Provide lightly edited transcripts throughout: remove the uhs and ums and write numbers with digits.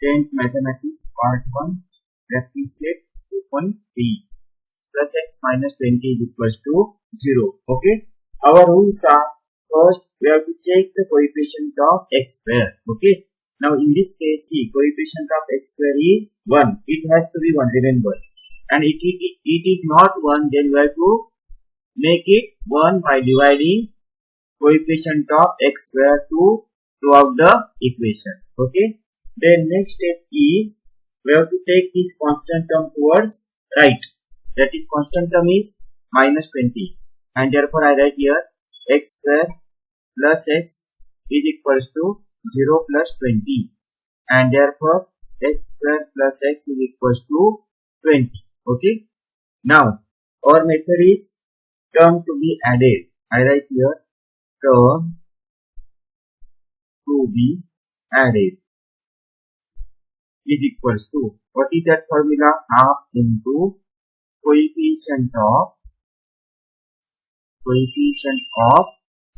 10th Mathematics Part 1 Practice Set 2.3 plus x minus 20 is equals to 0. Okay. Our rules are, first we have to check the coefficient of x square. Okay. Now in this case, see, coefficient of x square is 1. It has to be 1, remember. And if it is not 1, then we have to make it 1 by dividing coefficient of x square throughout the equation. Okay. Then next step is we have to take this constant term towards right. That is constant term is minus 20. And therefore I write here x square plus x is equals to 0 plus 20. And therefore x square plus x is equals to 20. Okay. Now our method is term to be added. I write here term to be added is equals to, what is that formula? Half into coefficient of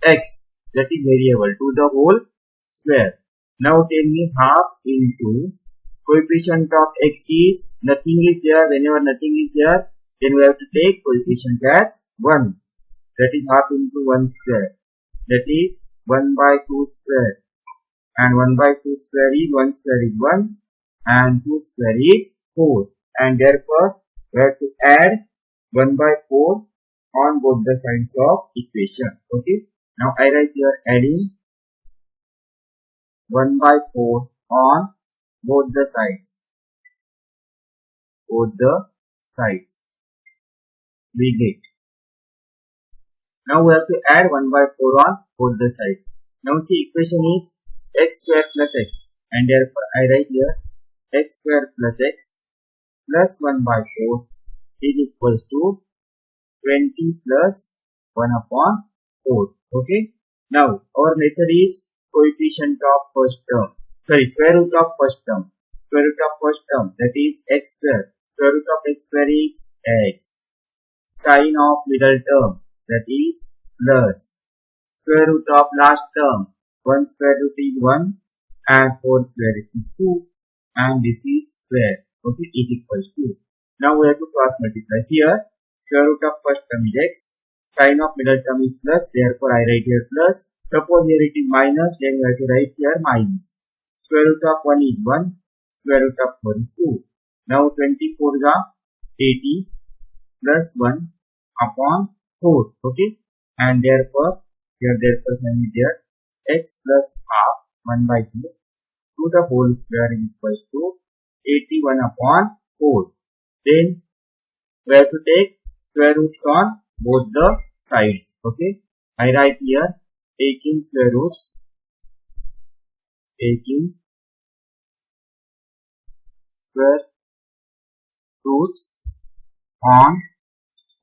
x, that is variable, to the whole square. Now tell me, half into coefficient of x is nothing is there. Whenever nothing is there, then we have to take coefficient as 1. That is half into 1 square. That is 1 by 2 square. And 1 by 2 square is 1 square is 1. And 2 square is 4. And therefore we have to add 1 by 4 on both the sides of equation. Okay. Now I write here adding 1 by 4 on both the sides. Both the sides. We get. Now we have to add 1 by 4 on both the sides. Now see, equation is x square plus x. And therefore I write here x square plus x plus 1 by 4 is equals to 20 plus 1 upon 4. Okay. Now our method is coefficient of first term. Square root of first term. Square root of first term, that is x square. Square root of x square is x. Sine of middle term, that is plus. Square root of last term, 1 square root is 1 and 4 square root is 2. And this is square. Okay, is equals to. Now we have to cross multiply. Here, square root of first term is x. Sine of middle term is plus. Therefore, I write here plus. Suppose here it is minus. Then we have to write here minus. Square root of 1 is 1. Square root of 4 is 2. Now 24 is 80 plus 1 upon 4. Okay. And therefore, here sign is there. X plus half 1 by 2 to the whole square is equals to 81 upon 4. Then we have to take square roots on both the sides. Okay. I write here taking square roots on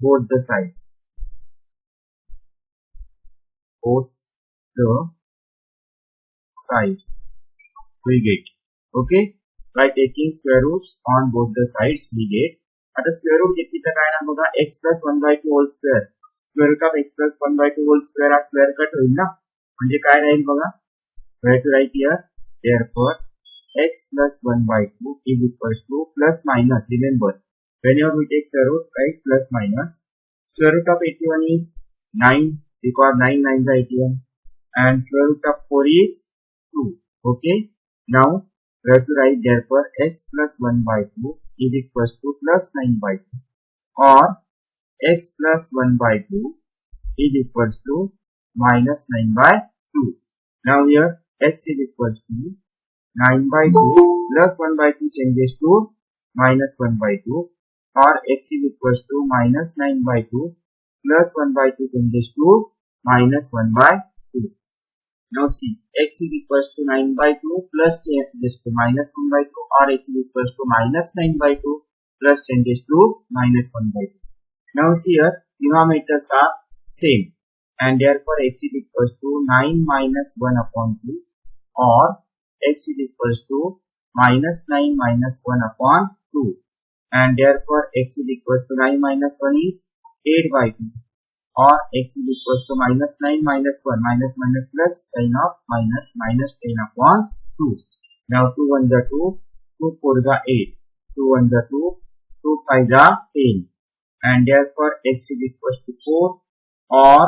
both the sides. Both the sides we get. Okay. By taking square roots on both the sides we get. आता square root घेतली तर काय ना बघा x plus 1 by 2 whole square. Square root of x plus 1 by 2 whole square हा square cut होईल ना. म्हणजे काय राहील बघा. We have to write here. Therefore, x plus 1 by 2 is equals to plus minus. Remember, whenever we take square root, write plus minus. Square root of 81 is 9 because 9 9 is 81. And square root of 4 is 2. Okay. Now, we have to write therefore x plus 1 by 2 is equals to plus 9 by 2. Or x plus 1 by 2 is equals to minus 9 by 2. Now here x is equals to 9 by 2 plus 1 by 2 changes to minus 1 by 2. Or x is equals to minus 9 by 2 plus 1 by 2 changes to minus 1 by 2. Now see, x is equals to 9 by 2 plus changes to minus 1 by 2, or x is equals to minus 9 by 2 plus changes to minus 1 by 2. Now see here, denominators are same, and therefore x is equals to 9 minus 1 upon 2, or x is equals to minus 9 minus 1 upon 2, and therefore x is equals to 9 minus 1 is 8 by 2. Or x is equals to minus 9 minus 1 minus plus sign of minus 10 upon 2. Now 2 1 is 2 2 4 is 8, 2 1 is 2, 2 5 is 10, and therefore x is equals to 4 or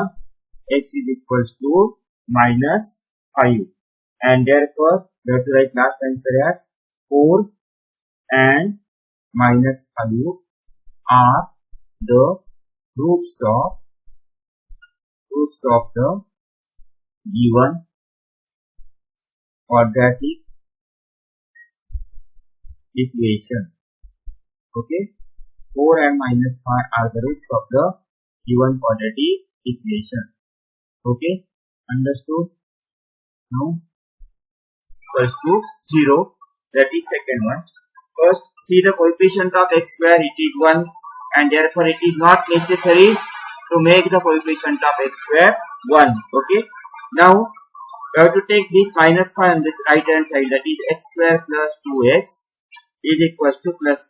x is equals to minus 5, and therefore we have to write last answer as 4 and minus 5 are the roots of the given quadratic equation. Okay, 4 and minus 5 are the roots of the given quadratic equation. Okay, understood? Now equals to 0, that is second one. First, see the coefficient of x square, it is 1, and therefore it is not necessary to make the coefficient of x square 1. Okay, now we have to take this minus 5 on this right hand side, that is x square plus 2x is equals to plus 5.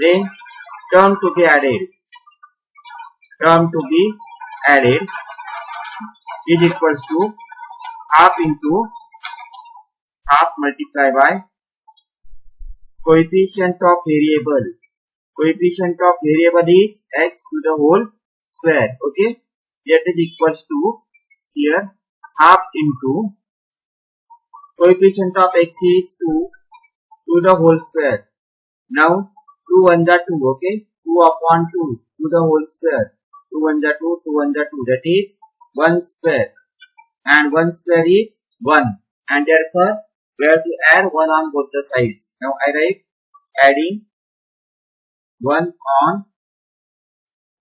Then term to be added is equals to half into half multiplied by coefficient of variable. Coefficient of variable is x to the whole square. Okay, that is equals to here half into coefficient of x is 2 to the whole square. Now 2 1 is 2. Okay, 2 upon 2 to the whole square. 2 1 is 2, 2 1 is 2. That is 1 square, and 1 square is 1, and therefore we have to add 1 on both the sides. Now I write adding 1 on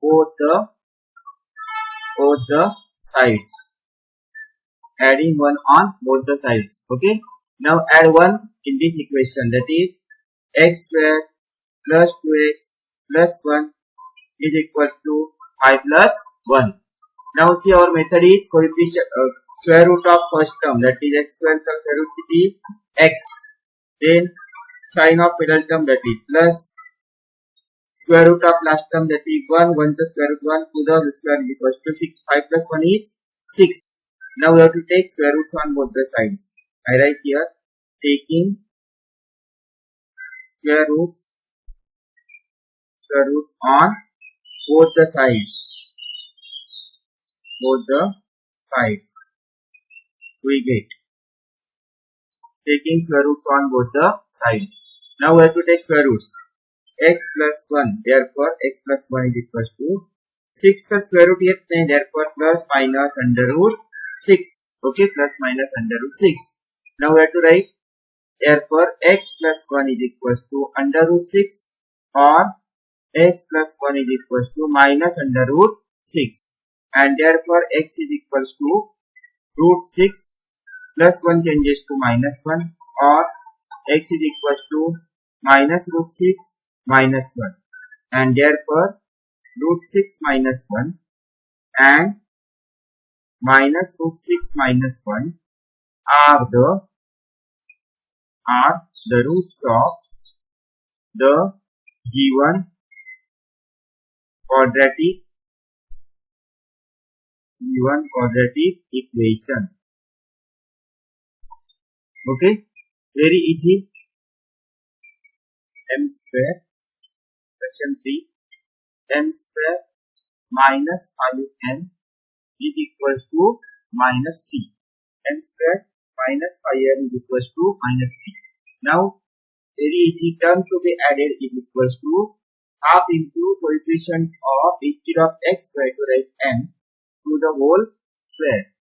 both the sides. Adding 1 on both the sides. Okay, now add 1 in this equation, that is x square plus 2x plus 1 is equals to 5 plus 1. Now see, our method is coefficient square root of first term, that is x square plus square root is x, then sign of middle term, that is plus square root of last term, that is 1 plus square root 1 to the square is equals to 6. 5 plus 1 is 6. Now we have to take square roots on both the sides. I write here taking square roots on both the sides. We get taking square roots on both the sides. Now we have to take square roots. X plus 1, therefore x plus 1 is equals to 6 the square root here, therefore plus minus under root 6. Okay, plus minus under root 6. Now we have to write therefore x plus 1 is equals to under root 6 or x plus 1 is equals to minus under root 6, and therefore x is equals to root 6 plus 1 changes to minus 1, or x is equals to minus root 6 minus 1, and therefore root 6 minus 1 and minus root 6 minus 1 are the roots of the given quadratic equation. Okay, very easy. M square, question 3, m square minus 5n is equals to minus 3. M square minus 5n is equals to minus 3. Now very easy, term to be added is equals to half into coefficient of, instead of x square to write n to the whole square,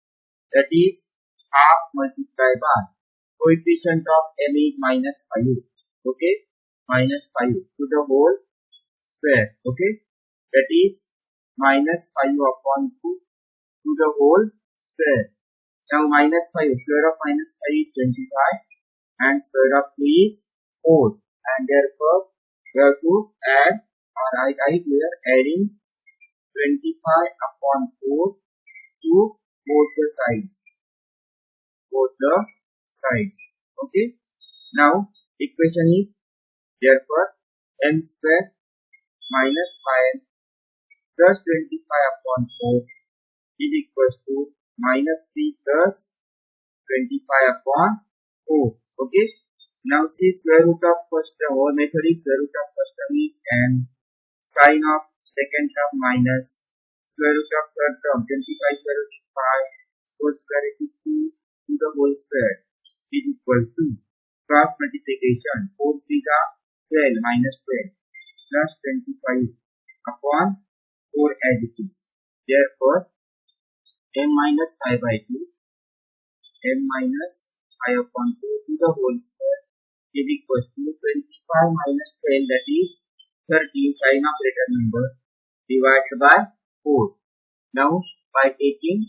that is half multiplied by coefficient of m is minus 5. Okay, minus 5 to the whole square. Okay, that is minus 5 upon 2 to the whole square. Now minus 5, square of minus 5 is 25 and square of 2 is 4, and therefore we have to add, or I write here adding 25 upon 4 to both the sides. Okay, now equation is therefore m square minus 5 plus 25 upon 4 is equals to minus 3 plus 25 upon 4. Okay, Now see square root of first term. Our method is square root of first term is n, sine of second term minus square root of third term. 25 square root is 5, whole square root is 2 to the whole square is equals to cross multiplication. 4 3 12 minus 12 plus 25 upon 4 as it is. Therefore, m minus pi by 2, m minus pi upon 2 to the whole square is equals to 25 minus 12, that is 13 sign of greater number divided by 4. Now by taking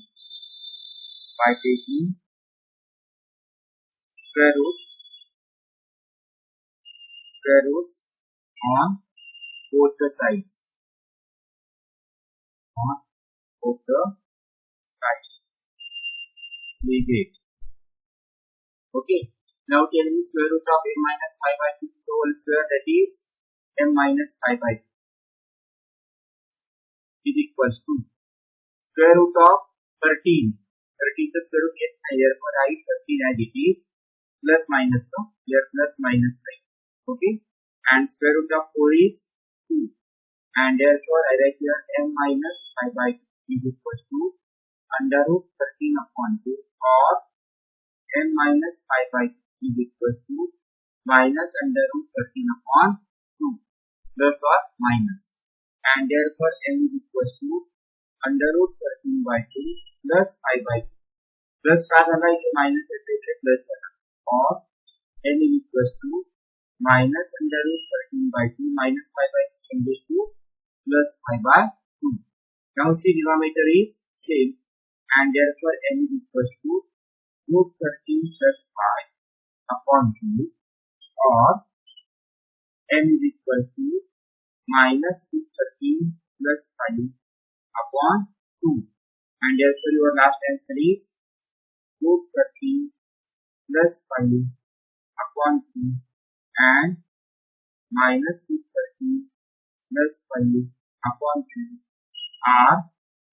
square roots on both the sides, we get. Okay. Now tell me square root of m minus pi by 2 to the whole square, that is m minus pi by 2 is equals to square root of 13. 13 the square root is higher, for I 13 as it is, plus minus no, here plus minus sign. Okay. And square root of 4 is 2. And therefore I write here m minus pi by 2 is equals to under root 13 upon 2, or m minus pi by 2 is equals to minus under root 13 upon 2, plus or minus. And therefore m is equals to under root 13 by 2 plus pi by 2. Plus का झाला इथे minus येते plus झाला, or m is equals to minus under root 13 by 2 minus pi by 2 changes to plus pi by 2. Now see denominator is same, and therefore m is equals to root 13 plus pi upon 2, or m is equals to minus root 13 plus pi upon 2, and therefore your last answer is root 13 plus pi upon 2 and minus root 13 plus pi upon 2 are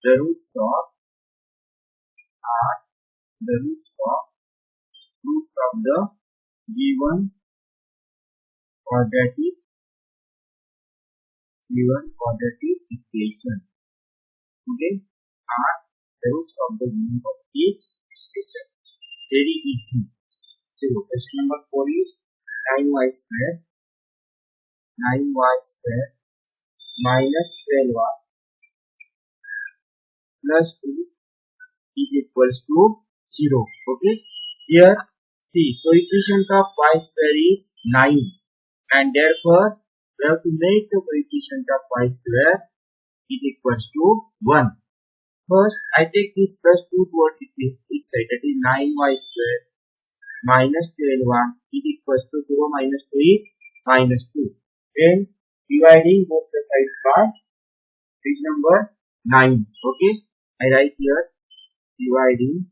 the roots of the given quadratic equation. Okay, are the roots of the given quadratic equation. Very easy. So question number 4 is 9y square minus 12y plus 2 is equals to 0. Okay, here see coefficient of y square is 9, and therefore we have to make the coefficient of y square is equals to 1. First I take this plus 2 towards this side, that is 9y square minus 12y is equals to 0 minus 2 is minus 2. Then dividing both the sides by this number 9. Okay, I write here dividing.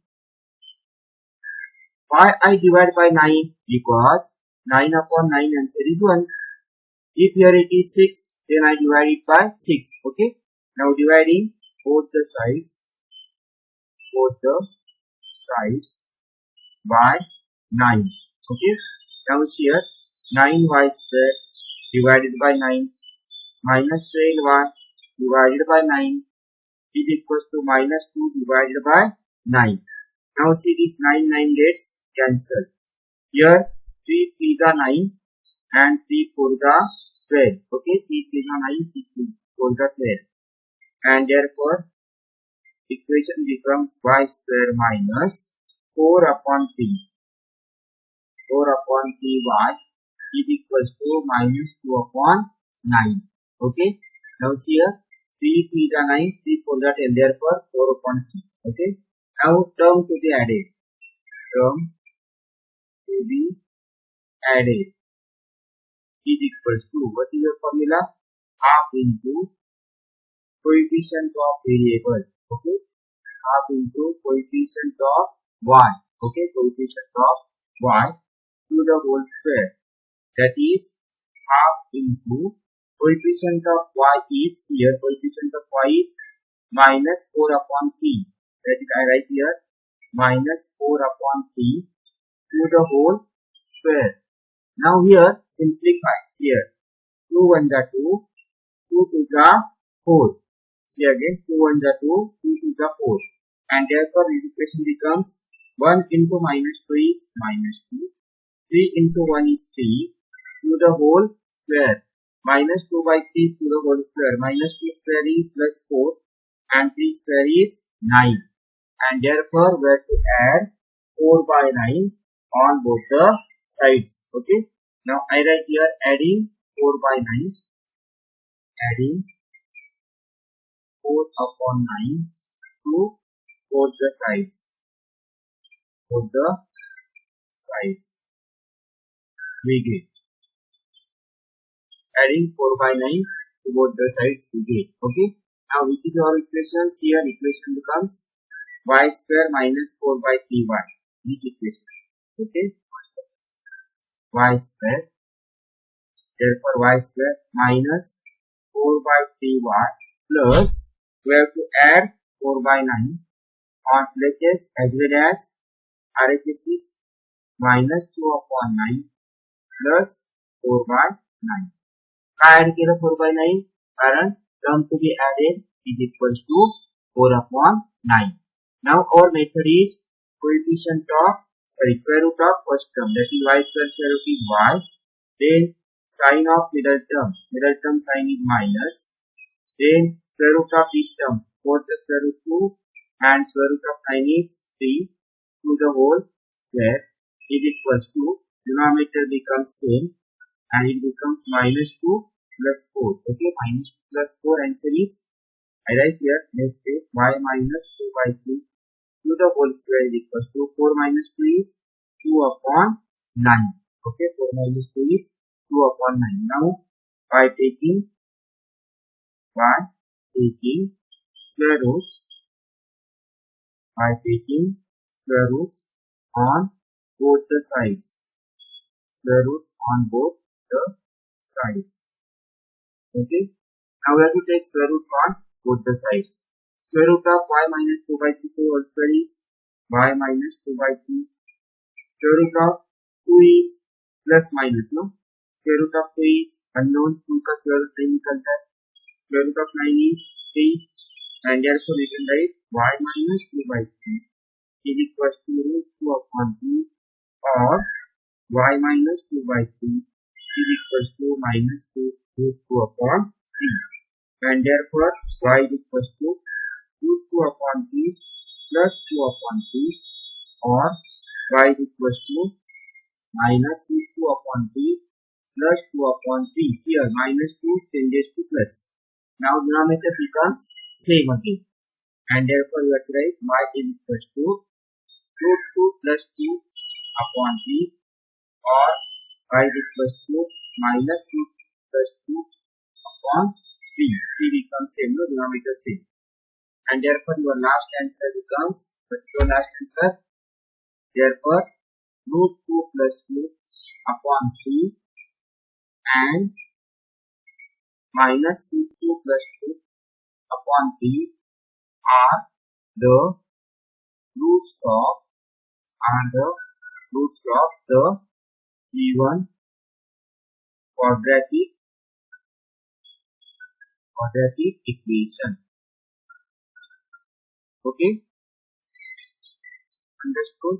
Why I divide by 9? Because 9 upon 9 answer is 1. If here it is 6, then I divide it by 6. Okay, now dividing both the sides by 9. Okay, now here 9y square divided by 9 minus 12y divided by 9 is equals to minus 2 divided by 9. Now see this 9 gets cancelled. Here 3 3s are 9 and 3 4s are 12. Okay, 3 3s are 9, 3 4s are 12. And therefore equation becomes y square minus 4 upon 3y is equals to minus 2 upon 9. Okay, now see here 3 3s are 9, 3 4s are 10, therefore 4 upon 3. Okay, now term to be added is equals to, what is your formula? Half into coefficient of variable. Okay, half into coefficient of y. Okay, coefficient of y to the whole square, that is half into coefficient of y is here, coefficient of y is minus 4 upon 3, that is I write here minus 4 upon 3 to the whole square, Now here simplify. Here 2 1 the 2, 2 2 the 4. See again 2 1 the 2, 2 2 the 4. And therefore the equation becomes 1 into minus 2 is minus 2. 3 into 1 is 3 to the whole square. Minus 2 by 3 to the whole square. Minus 2 square is plus 4 and 3 square is 9. And therefore we have to add 4 by 9 on both the sides. Okay. Now I write here adding 4 by 9. Adding 4 upon 9 to both the sides. Both the sides. We get. Adding 4 by 9 to both the sides we get. Okay. Now which is our equation? Here equation becomes y square minus 4 by 3y. This equation. Okay. Y square. Therefore y square minus 4 by 3y plus we have to add 4 by 9 on LHS as well as RHS is minus 2 upon 9 plus 4 by 9. Add 4 by 9 कारण term to be added is equals to 4 upon 9. Now our method is coefficient of square root of first term, that is y square square root is y. Then sign of middle term sign is minus. Then square root of this term, 4 the square root 2 and square root of 9 is 3 to the whole square is equals to, denominator becomes same and it becomes minus 2 plus 4. Okay, minus 2 plus 4 answer is, I write here, next day y minus 2 by 3 to the whole square is equals to 4 minus 2 is 2 upon 9. Okay, 4 minus 2 is 2 upon 9. Now by taking square roots, on both the sides. Square roots on both the sides. Okay. Now we have to take square roots on both the sides. Square root of y minus 2 by 3 whole square is y minus 2 by 3. Square root of 2 is plus minus, no? Square root of 2 is unknown, 2 का square root नहीं निकलता है. Square root of 9 is 3 and therefore we can write y minus 2 by 3 is equals to root 2 upon 2 or y minus 2 by 3 is equals to minus 2 root 2 upon 3 and therefore y is equals to root 2 upon 3 plus 2 upon 3 or y is equals to minus root 2 upon 3 plus 2 upon 3. Here minus 2 changes to plus. Now denominator becomes same again and therefore we have to write y is equals to root 2 plus 2 upon 3 or y is equals to minus root plus 2 upon 3. 3 becomes same, no, denominator same. And therefore your last answer becomes, therefore root 2 plus 2 upon 3 and minus root 2 plus 2 upon 3 are the roots of the given quadratic equation. Okay, understood?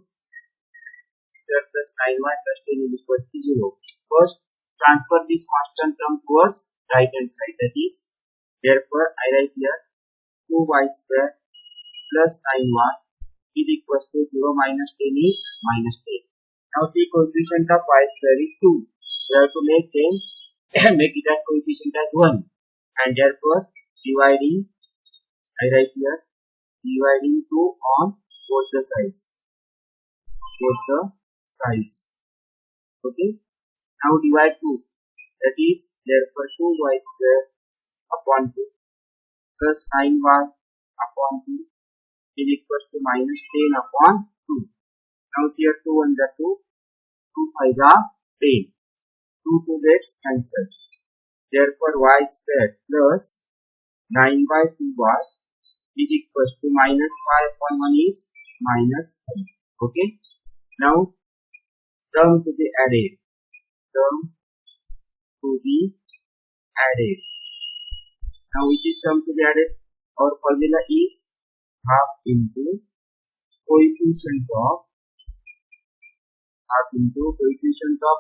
Square plus 9y plus 10 is equal to 0. First, transfer this constant term towards right hand side. That is, therefore, I write here 2y square plus 9y is equals to 0 minus 10 is minus 10. Now see, coefficient of y square is 2. We have to make it as coefficient as 1. And therefore, dividing, I write here, dividing 2 on both the sides. Okay. Now divide 2. That is, therefore 2y square upon 2 plus 9y upon 2 is equals to minus 10 upon 2. Now see here 2 and the 2. 2 5 are 10. 2 gets cancelled. Therefore y square plus 9 by 2y is equals to minus 5 upon 1 is minus 5. Okay. Now term to be added. term to be added. Now which is term to be added? Our formula is half into coefficient of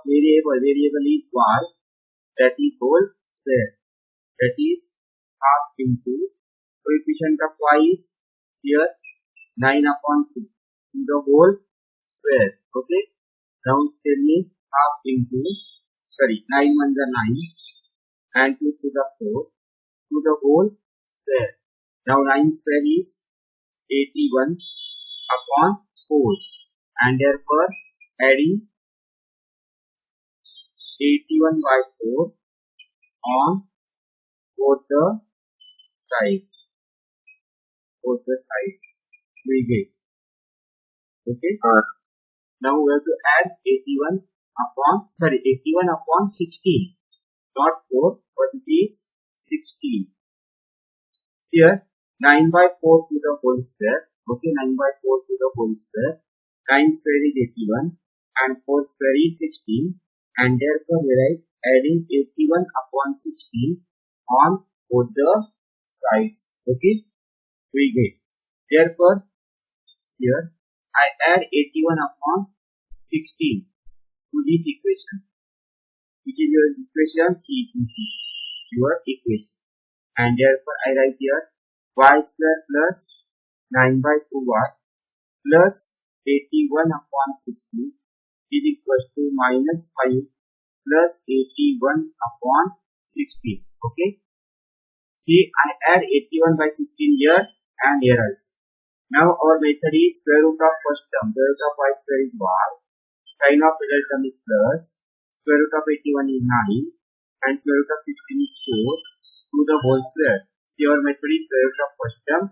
variable. Variable is y, that is whole square. That is half into coefficient of y is here 9 upon 2 to the whole square. Okay. Now tell me half into 9 1 the 9 and 2 to the 4 to the whole square. Now 9 square is 81 upon 4 and therefore adding 81 by 4 on both the sides. We get. Okay. Now we have to add 81 upon 16. Not 4, but it is 16. Here 9 by 4 to the whole square. Okay, 9 by 4 to the whole square. 9 square is 81 and 4 square is 16, and therefore we write adding 81 upon 16 on both the sides. Okay, we get. Therefore here I add 81 upon 16 to this equation, which is your equation C. This is your equation, and therefore I write here y square plus 9 by 2y plus 81 upon 16 is equals to minus 5 plus 81 upon 16. Okay. See, I add 81 by 16 here and here also. Now our method is square root of first term. Square root of y square is y. Sine of middle term is plus. Square root of 81 is 9 and square root of 16 is 4 to the whole square. See, our method is square root of first term,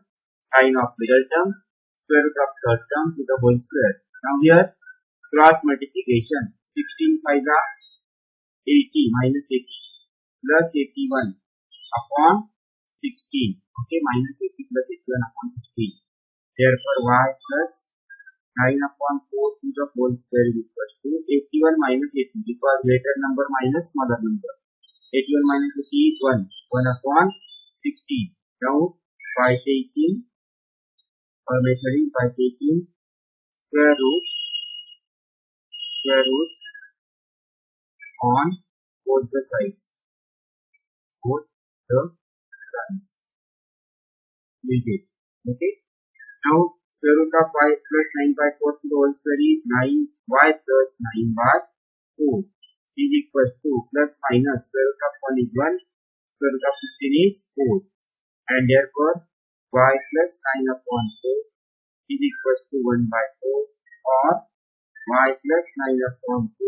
sine of middle term, square root of third term to the whole square. Now here cross multiplication. 16 5 are 80 minus 80 plus 81 upon 16. Okay, minus 80 plus 81 upon 16. Therefore y plus 9 upon 4 to the whole square is equals to 81 minus 80, because greater number minus smaller number. 81 minus 80 is 1 upon 16. Now by taking square roots on both the sides. We get. Okay. Now square root of y plus 9 by 4 to the whole square is 9y plus 9 by 4 is equals to plus minus square root of 1 is 1, square root of 16 is 4, and therefore y plus 9 upon 4 is equals to 1 by 4, or y plus 9 upon 4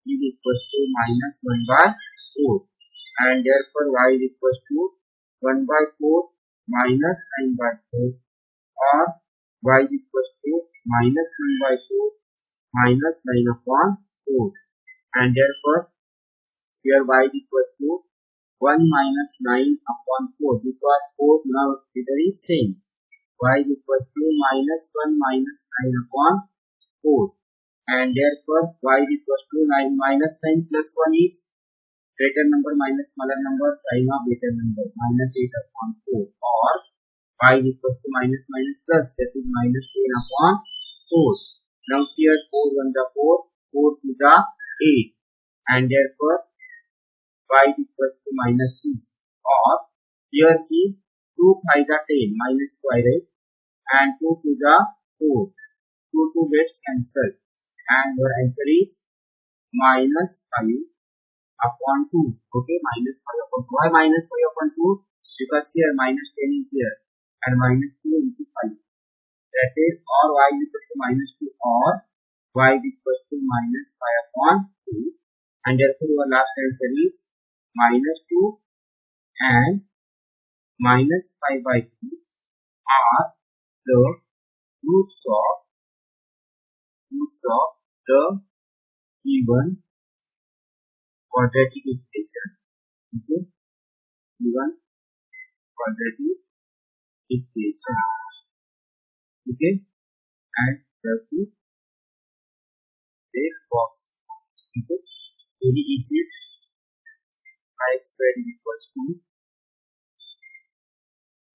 is equals to minus 1 by 4, and therefore y is equals to 1 by 4 minus 9 by 4, or y is equals to minus 1 by 4 minus 9 upon 4, and therefore here y is equals to 1 minus 9 upon 4, because 4 now either is same. Y is equals to minus 1 minus 9 upon 4, and therefore y is equals to 9 minus 9 plus 1 is greater number minus smaller number, sign of greater number, minus 8 upon 4, or y is equals to minus minus plus, that is minus 10 upon 4. Now see here 4 1 the 4, 4 to the 8, and therefore y is equals to minus 2, or here see 2 5 the 10, minus 2 I write, and 2 to the 4, 2 gets cancelled, and your answer is minus 5 upon 2. Okay, minus 5 upon 2. Why minus 5 upon 2? Because here minus 10 is here and minus 2 into 5. That is, or y is equals to minus 2, or y is equals to minus 5 upon 2, and therefore your last answer is minus 2 and minus 5 by 2 are the roots of the given quadratic equation. Okay, given quadratic equation. Okay, and have to take box. Okay. very easy. 5x squared is equals to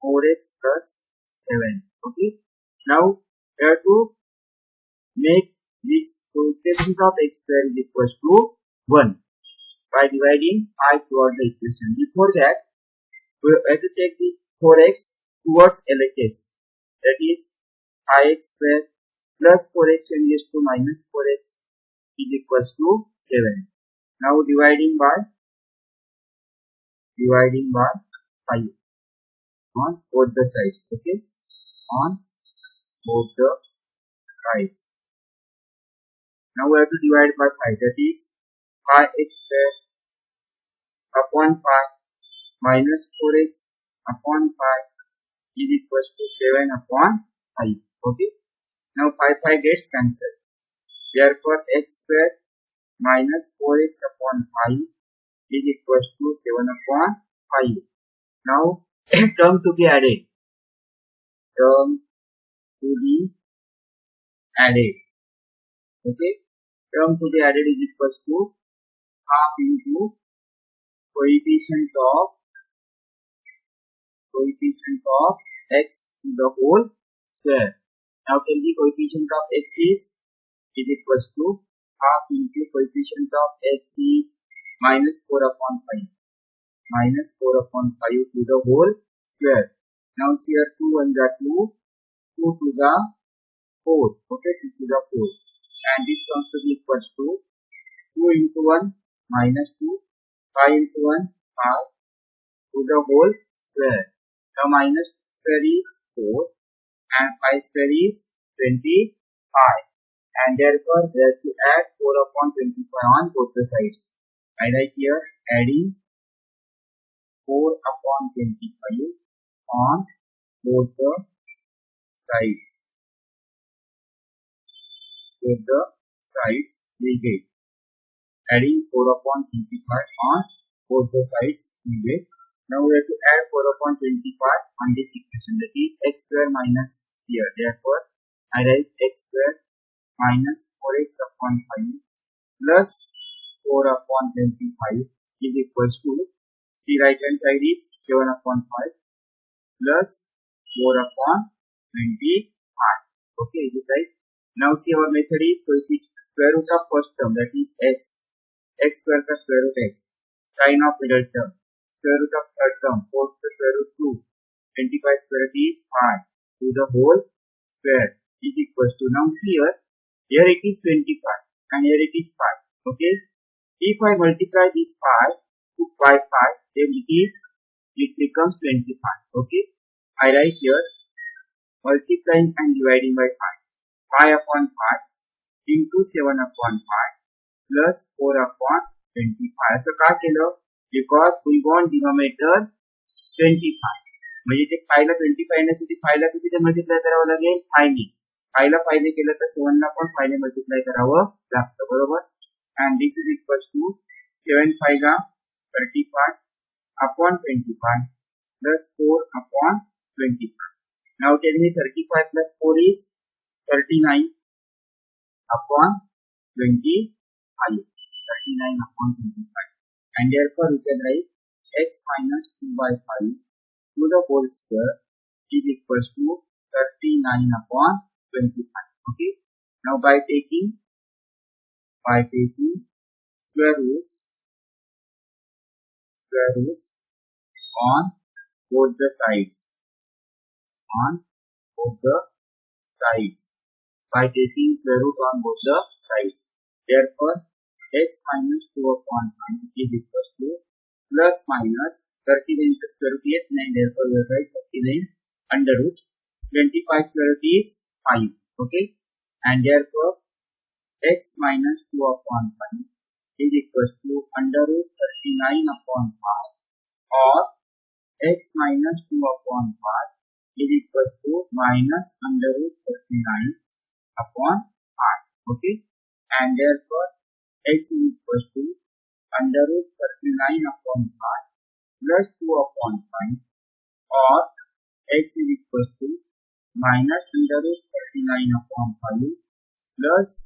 4x plus 7. Okay. Now we have to make this coefficient of x squared is equals to 1 by dividing 5 throughout the equation. Before that, we have to take the 4x towards LHS. That is 5x squared plus 4x changes to minus 4x is equals to 7. Now dividing by 5 on both the sides. Okay, on both the sides. Now we have to divide by 5. That is 5x squared upon 5 minus 4x upon 5 is equals to 7 upon 5. Okay. Now 5 gets cancelled. Therefore x squared minus 4x upon 5 is equals to 7 upon 5. Now term to be added. Okay. Term to be added is equals to half into coefficient of x to the whole square. Now tell the coefficient of x is equals to half into coefficient of x is minus 4 upon 5. Minus 4 upon 5 to the whole square. Now here 2 1 are 2, 2 to the 4. Okay, 2 to the 4. And this comes to be equals to 2 into 1 minus 2, 5 into 1 5 to the whole square. Now minus square is 4 and 5 square is 25. And therefore we have to add 4 upon 25 on both the sides. I write here adding 4 upon 25 on both the sides. Both the sides we get. Adding 4 upon 25 on both the sides we get. Now we have to add 4 upon 25 on this equation, that is x square minus here. Therefore I write x square minus 4x upon 5 plus 4 upon 25 is equals to, see right hand side is 7 upon 5 plus 4 upon 25. Okay, is it right? Now see our method is square root of first term, that is x square plus square root x, sine of middle term, square root of third term, 4 plus square root 2, 25 square root is 5 to the whole square is equals to, now see here it is 25 and here it is 5. Okay, if I multiply this 5 to 5 then it becomes 25. Okay, I write here multiplying and dividing by 5 upon 5 into 7 upon 5 plus 4 upon 25. So का केलं, because we want denominator 25. म्हणजे ते 5 ला 25 येण्यासाठी 5 ला किती multiply करावं लागेल 5 ने. 5 ला 5 ने केलं तर 7 ला पण 5 ने मल्टिप्लाय करावं लागतं, बरोबर. And this is equals to 7 5 La 35 upon 25 plus 4 upon 25. Now tell me 35 plus 4 is 39 upon 25. 39 upon 25. And therefore we can write x minus 2 by 5 to the whole square is equals to 39 upon 25. Okay. Now by taking square roots on both the sides. By taking square root on both the sides. Therefore x minus 2 upon 5 is equals to plus minus 39 square root is 9. Therefore we write 39 under root 25 square root is 5. Okay, and therefore x minus 2 upon 5 is equals to under root 39 upon 5 or x minus 2 upon 5 is equals to minus under root 39 upon 5. Okay, and therefore x is equals to under root 39 upon 5 plus 2 upon 5 or x is equals to minus under root 39 upon 5 plus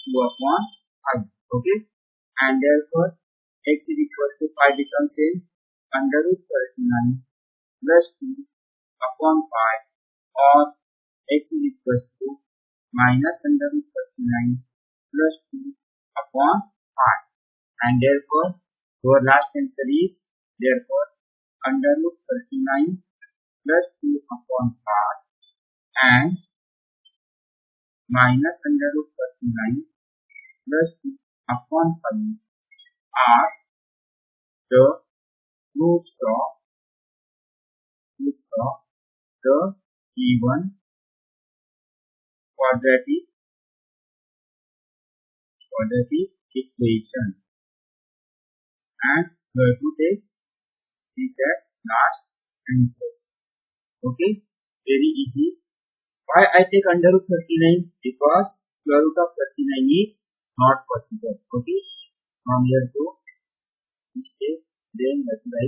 2 upon 5. Okay, and therefore x is equal to 5 becomes in under root 39 plus 2 upon 5, or x is equal to minus under root 39 plus 2 upon 5, and therefore our last answer is therefore under root 39 plus 2 upon 5 and minus under root 39 plus 2 upon 5 are the roots of the given quadratic equation, and we have to take this as last answer. Okay, very easy. Why I take under root 39? Because square root of 39 is not possible. Okay, from here to this stage, then multiply